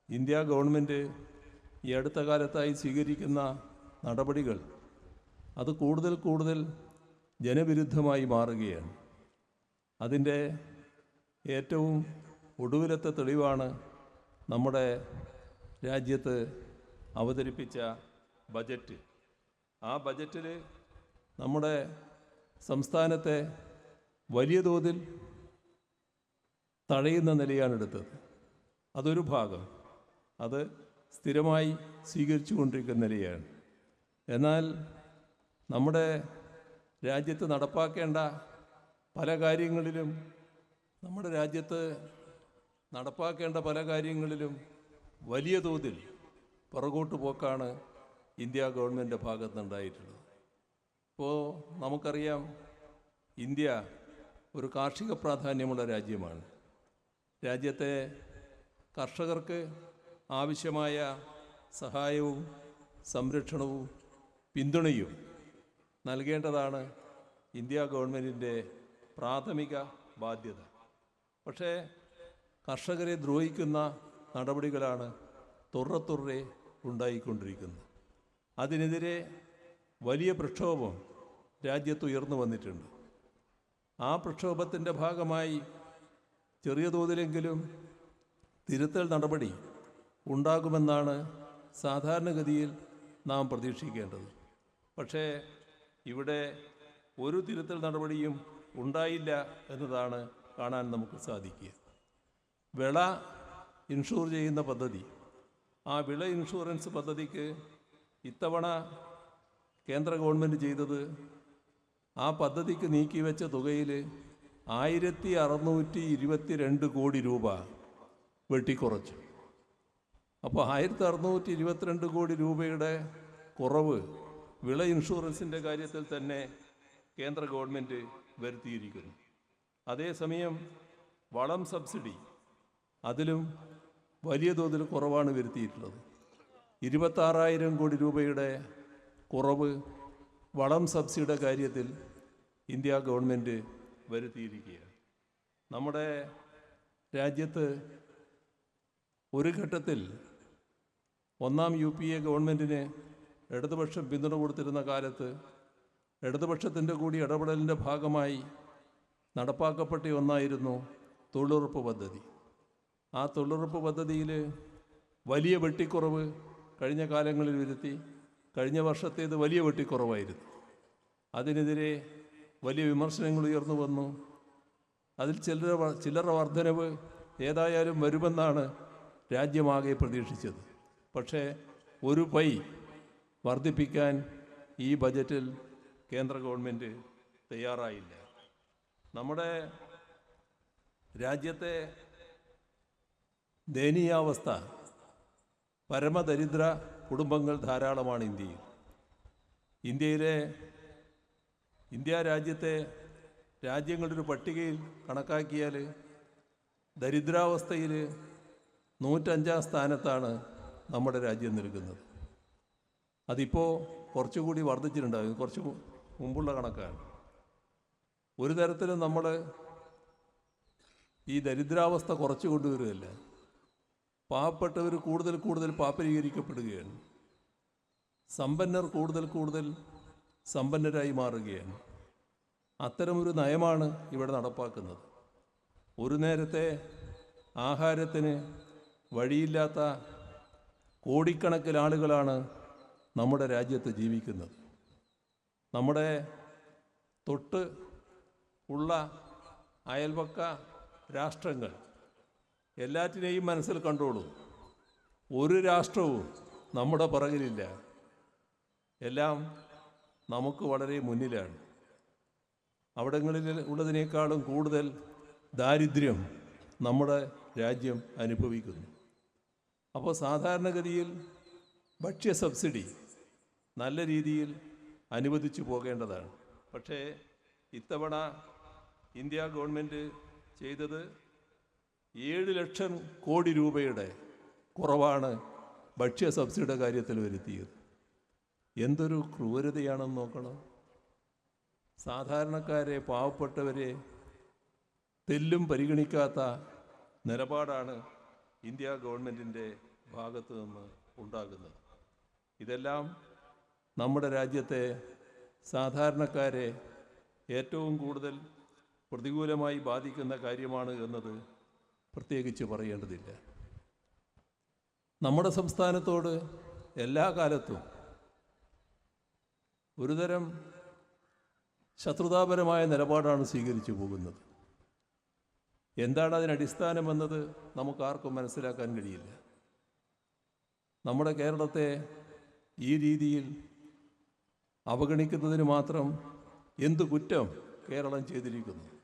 India government ഈ അടുത്ത കാലത്തായി സ്വീകരിക്കുന്ന നടപടികൾ അത് കൂടുതൽ കൂടുതൽ ജനവിരുദ്ധമായി മാറുകയാണ്. അതിൻ്റെ ഏറ്റവും ഒടുവിലത്തെ തെളിവാണ് നമ്മുടെ രാജ്യത്ത് അവതരിപ്പിച്ച ബജറ്റ്. ആ ബജറ്റിൽ നമ്മുടെ സംസ്ഥാനത്തെ വലിയ തോതിൽ തഴയുന്ന നിലയാണ് എടുത്തത്. അതൊരു ഭാഗം, അത് സ്ഥിരമായി സ്വീകരിച്ചു കൊണ്ടിരിക്കുന്ന നിലയാണ്. എന്നാൽ നമ്മുടെ രാജ്യത്ത് നടപ്പാക്കേണ്ട പല കാര്യങ്ങളിലും വലിയ തോതിൽ പുറകോട്ട് പോക്കാണ് ഇന്ത്യ ഗവൺമെൻറ്റിൻ്റെ ഭാഗത്തുനിന്നുണ്ടായിട്ടുള്ളത്. ഇപ്പോൾ നമുക്കറിയാം, ഇന്ത്യ ഒരു കാർഷിക പ്രാധാന്യമുള്ള രാജ്യമാണ്. രാജ്യത്തെ കർഷകർക്ക് ആവശ്യമായ സഹായവും സംരക്ഷണവും പിന്തുണയും നൽകേണ്ടതാണ് ഇന്ത്യ ഗവൺമെൻറ്റിൻ്റെ പ്രാഥമിക ബാധ്യത. പക്ഷേ കർഷകരെ ദ്രോഹിക്കുന്ന നടപടികളാണ് തുറത്തുറേ ഉണ്ടായിക്കൊണ്ടിരിക്കുന്നത്. അതിനെതിരെ വലിയ പ്രക്ഷോഭം രാജ്യത്ത് ഉയർന്നു വന്നിട്ടുണ്ട്. ആ പ്രക്ഷോഭത്തിൻ്റെ ഭാഗമായി ചെറിയ തോതിലെങ്കിലും തിരുത്തൽ നടപടി ഉണ്ടാകുമെന്നാണ് സാധാരണഗതിയിൽ നാം പ്രതീക്ഷിക്കേണ്ടത്. പക്ഷേ ഇവിടെ ഒരു തിരുത്തൽ നടപടിയും ഉണ്ടായില്ല എന്നതാണ് കാണാൻ നമുക്ക് സാധിക്കുക. വിള ഇൻഷൂർ ചെയ്യുന്ന പദ്ധതി, ആ വിള ഇൻഷുറൻസ് പദ്ധതിക്ക് ഇത്തവണ കേന്ദ്ര ഗവൺമെൻറ് ചെയ്തത് ആ പദ്ധതിക്ക് നീക്കിവെച്ച തുകയിൽ 1622 കോടി രൂപ വെട്ടിക്കുറച്ചു. അപ്പോൾ 1622 കോടി രൂപയുടെ കുറവ് വിള ഇൻഷുറൻസിൻ്റെ കാര്യത്തിൽ തന്നെ കേന്ദ്ര ഗവൺമെൻറ് വരുത്തിയിരിക്കുന്നു. അതേസമയം വളം സബ്സിഡി, അതിലും വലിയ തോതിൽ കുറവാണ് വരുത്തിയിട്ടുള്ളത്. 26,000 കോടി രൂപയുടെ കുറവ് വളം സബ്സിഡിയുടെ കാര്യത്തിൽ ഇന്ത്യ ഗവൺമെൻറ് വരുത്തിയിരിക്കുകയാണ്. നമ്മുടെ രാജ്യത്ത് ഒരു ഘട്ടത്തിൽ ഒന്നാം UPA ഗവൺമെൻറ്റിന് ഇടതുപക്ഷം പിന്തുണ കൊടുത്തിരുന്ന കാലത്ത് ഇടതുപക്ഷത്തിൻ്റെ കൂടി ഇടപെടലിൻ്റെ ഭാഗമായി നടപ്പാക്കപ്പെട്ട ഒന്നായിരുന്നു തൊഴിലുറപ്പ് പദ്ധതി. ആ തൊഴിലുറപ്പ് പദ്ധതിയിൽ വലിയ വെട്ടിക്കുറവ് കഴിഞ്ഞ കാലങ്ങളിൽ വരുത്തി. കഴിഞ്ഞ വർഷത്തേത് വലിയ വെട്ടിക്കുറവായിരുന്നു. അതിനെതിരെ വലിയ വിമർശനങ്ങൾ ഉയർന്നു വന്നു. അതിൽ ചില്ലറ വർധനവ് ഏതായാലും വരുമെന്നാണ് രാജ്യമാകെ പ്രതീക്ഷിച്ചത്. പക്ഷേ ഒരു പൈ വർദ്ധിപ്പിക്കാൻ ഈ ബജറ്റിൽ കേന്ദ്ര ഗവൺമെൻറ് തയ്യാറായില്ല. നമ്മുടെ രാജ്യത്തെ ദയനീയാവസ്ഥ, പരമദരിദ്ര കുടുംബങ്ങൾ ധാരാളമാണ് ഇന്ത്യയിൽ. ഇന്ത്യ രാജ്യത്തെ രാജ്യങ്ങളുടെ ഒരു പട്ടികയിൽ കണക്കാക്കിയാൽ ദരിദ്രാവസ്ഥയിൽ 105-ാം സ്ഥാനത്താണ് നമ്മുടെ രാജ്യം നിൽക്കുന്നത്. അതിപ്പോൾ കുറച്ചുകൂടി വർദ്ധിച്ചിട്ടുണ്ടാകും, കുറച്ച് മുമ്പുള്ള കണക്കാണ്. ഒരു തരത്തിലും നമ്മൾ ഈ ദരിദ്രാവസ്ഥ കുറച്ചു കൊണ്ടുവരികയല്ല, പാവപ്പെട്ടവർ കൂടുതൽ പാപ്പരീകരിക്കപ്പെടുകയാണ്. സമ്പന്നർ കൂടുതൽ സമ്പന്നരായി മാറുകയാണ്. അത്തരമൊരു നയമാണ് ഇവിടെ നടപ്പാക്കുന്നത്. ഒരു നേരത്തെ ആഹാരത്തിന് വഴിയില്ലാത്ത കോടിക്കണക്കിന് ആളുകളാണ് നമ്മുടെ രാജ്യത്ത് ജീവിക്കുന്നത്. നമ്മുടെ തൊട്ട് ഉള്ള അയൽപക്ക രാഷ്ട്രങ്ങൾ എല്ലാറ്റിനെയും മനസ്സിൽ കണ്ടോളൂ. ഒരു രാഷ്ട്രവും നമ്മുടെ പുറകിലില്ല. എല്ലാം നമുക്ക് വളരെ മുന്നിലാണ്. അവിടങ്ങളിൽ ഉള്ളതിനേക്കാളും കൂടുതൽ ദാരിദ്ര്യം നമ്മുടെ രാജ്യം അനുഭവിക്കുന്നു. അപ്പോൾ സാധാരണഗതിയിൽ ഭക്ഷ്യ സബ്സിഡി നല്ല രീതിയിൽ അനുവദിച്ചു പോകേണ്ടതാണ്. പക്ഷേ ഇത്തവണ ഇന്ത്യ ഗവൺമെൻറ് ചെയ്തത് 7 ലക്ഷം കോടി രൂപയുടെ കുറവാണ് ഭക്ഷ്യ സബ്സിഡിയുടെ കാര്യത്തിൽ വരുത്തിയത്. എന്തൊരു ക്രൂരതയാണെന്ന് നോക്കണം. സാധാരണക്കാരെ, പാവപ്പെട്ടവരെ തെല്ലും പരിഗണിക്കാത്ത നിലപാടാണ് ഇന്ത്യ ഗവൺമെൻറ്റിൻ്റെ ഭാഗത്തു നിന്ന് ഉണ്ടാകുന്നത്. ഇതെല്ലാം നമ്മുടെ രാജ്യത്തെ സാധാരണക്കാരെ ഏറ്റവും കൂടുതൽ പ്രതികൂലമായി ബാധിക്കുന്ന കാര്യമാണ് എന്നത് പ്രത്യേകിച്ച് പറയേണ്ടതില്ല. നമ്മുടെ സംസ്ഥാനത്തോട് എല്ലാ കാലത്തും ഒരുതരം ശത്രുതാപരമായ നിലപാടാണ് സ്വീകരിച്ചു പോകുന്നത്. എന്താണ് അതിനടിസ്ഥാനമെന്നത് നമുക്കാർക്കും മനസ്സിലാക്കാൻ കഴിയില്ല. നമ്മുടെ കേരളത്തെ ഈ രീതിയിൽ അവഗണിക്കുന്നതിന് മാത്രം എന്തു കുറ്റം കേരളം ചെയ്തിരിക്കുന്നു?